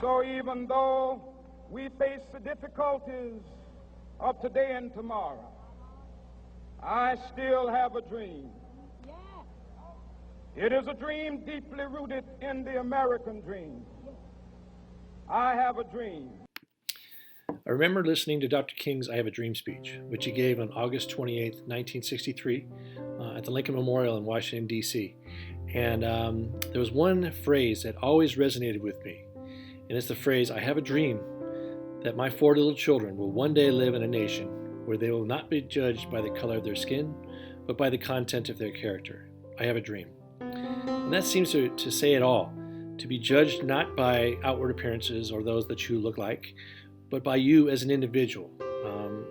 So even though we face the difficulties of today and tomorrow, I still have a dream. It is a dream deeply rooted in the American dream. I have a dream. I remember listening to Dr. King's I Have a Dream speech, which he gave on August 28, 1963, at the Lincoln Memorial in Washington, D.C. And there was one phrase that always resonated with me, and it's the phrase, I have a dream that my 4 little children will one day live in a nation where they will not be judged by the color of their skin, but by the content of their character. I have a dream. And that seems to say it all, to be judged not by outward appearances or those that you look like, but by you as an individual.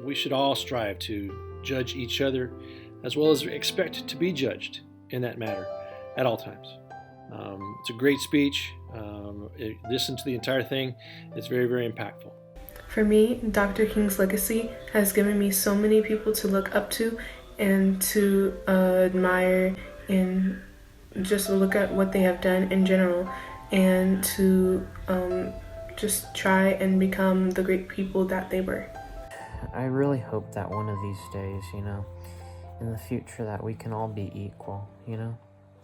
We should all strive to judge each other as well as expect to be judged in that matter at all times. It's a great speech. Listen to the entire thing. It's very, very impactful. For me, Dr. King's legacy has given me so many people to look up to and to admire and just look at what they have done in general and to just try and become the great people that they were. I really hope that one of these days, in the future that we can all be equal,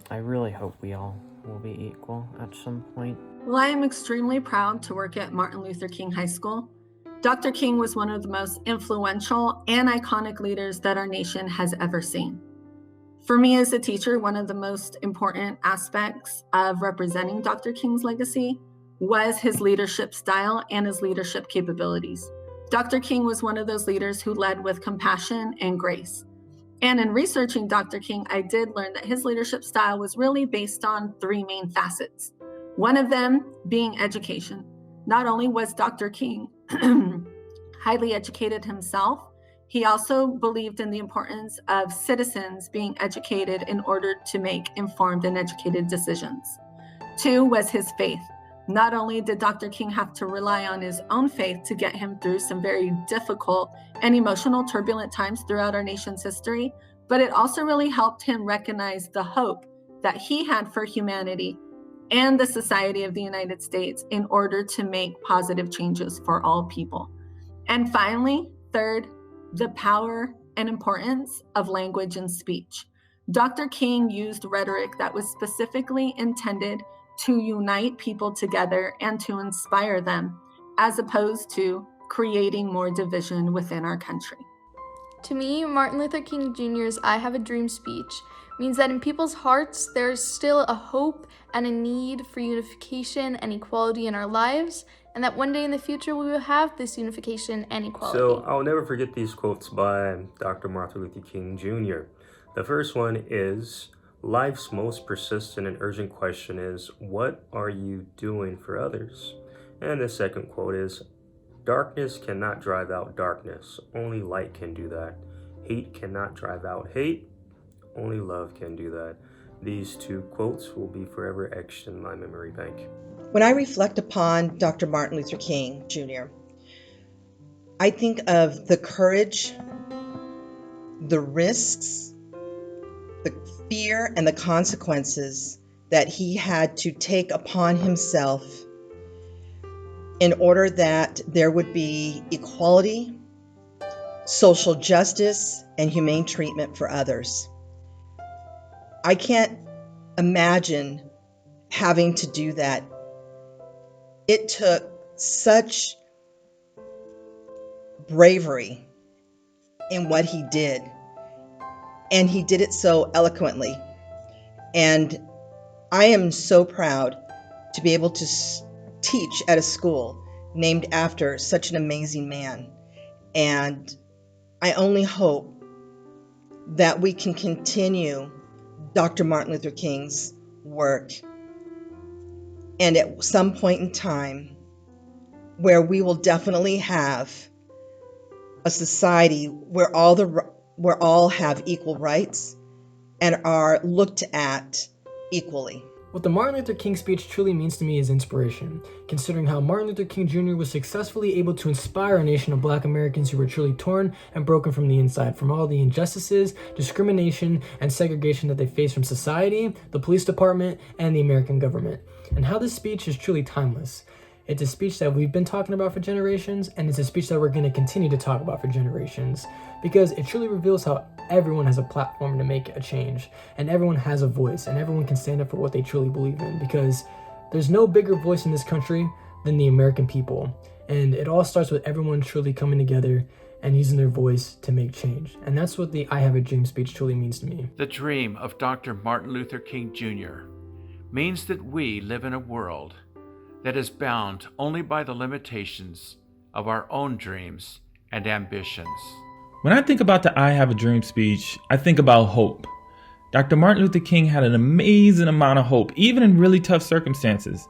I really hope we all will be equal at some point. Well, I am extremely proud to work at Martin Luther King High School. Dr. King was one of the most influential and iconic leaders that our nation has ever seen. For me as a teacher, one of the most important aspects of representing Dr. King's legacy was his leadership style and his leadership capabilities. Dr. King was one of those leaders who led with compassion and grace. And in researching Dr. King, I did learn that his leadership style was really based on 3 main facets. One of them being education. Not only was Dr. King highly educated himself, he also believed in the importance of citizens being educated in order to make informed and educated decisions. 2 was his faith. Not only did Dr. King have to rely on his own faith to get him through some very difficult and emotional, turbulent times throughout our nation's history, but it also really helped him recognize the hope that he had for humanity and the society of the United States in order to make positive changes for all people. And finally, 3rd, the power and importance of language and speech. Dr. King used rhetoric that was specifically intended to unite people together and to inspire them, as opposed to creating more division within our country. To me, Martin Luther King Jr.'s I Have a Dream speech means that in people's hearts, there's still a hope and a need for unification and equality in our lives, and that one day in the future we will have this unification and equality. So I'll never forget these quotes by Dr. Martin Luther King Jr. The first one is, life's most persistent and urgent question is, what are you doing for others? And the second quote is, darkness cannot drive out darkness. Only light can do that. Hate cannot drive out hate. Only love can do that. These 2 quotes will be forever etched in my memory bank. When I reflect upon Dr. Martin Luther King Jr., I think of the courage, the risks, the fear, and the consequences that he had to take upon himself in order that there would be equality, social justice, and humane treatment for others. I can't imagine having to do that. It took such bravery in what he did, and he did it so eloquently. And I am so proud to be able to teach at a school named after such an amazing man. And I only hope that we can continue Dr. Martin Luther King's work, and at some point in time where we will definitely have a society where all have equal rights and are looked at equally. What the Martin Luther King speech truly means to me is inspiration, considering how Martin Luther King Jr. was successfully able to inspire a nation of Black Americans who were truly torn and broken from the inside from all the injustices, discrimination, and segregation that they faced from society, the police department, and the American government, and how this speech is truly timeless. It's a speech that we've been talking about for generations, and it's a speech that we're going to continue to talk about for generations, because it truly reveals how everyone has a platform to make a change, and everyone has a voice, and everyone can stand up for what they truly believe in, because there's no bigger voice in this country than the American people. And it all starts with everyone truly coming together and using their voice to make change. And that's what the I Have a Dream speech truly means to me. The dream of Dr. Martin Luther King Jr. means that we live in a world that is bound only by the limitations of our own dreams and ambitions. When I think about the I Have a Dream speech, I think about hope. Dr. Martin Luther King had an amazing amount of hope, even in really tough circumstances.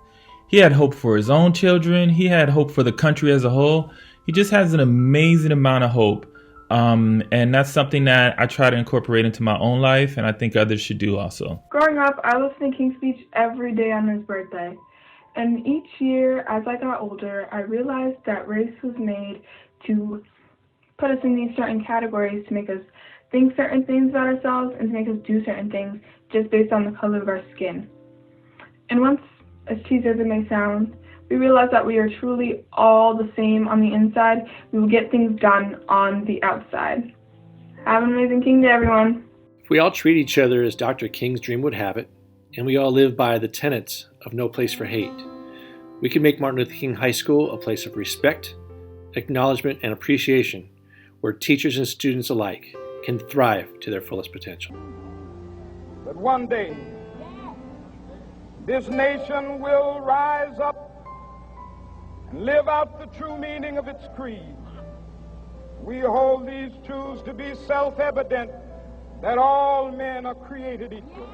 He had hope for his own children. He had hope for the country as a whole. He just has an amazing amount of hope. And that's something that I try to incorporate into my own life, and I think others should do also. Growing up, I listened to King's speech every day on his birthday. And each year, as I got older, I realized that race was made to put us in these certain categories to make us think certain things about ourselves and to make us do certain things just based on the color of our skin. And once, as cheesy as it may sound, we realize that we are truly all the same on the inside, we will get things done on the outside. Have an amazing King Day, everyone. If we all treat each other as Dr. King's dream would have it, and we all live by the tenets of no place for hate, we can make Martin Luther King High School a place of respect, acknowledgement, and appreciation, where teachers and students alike can thrive to their fullest potential. But one day, this nation will rise up and live out the true meaning of its creed. We hold these truths to be self-evident, that all men are created equal.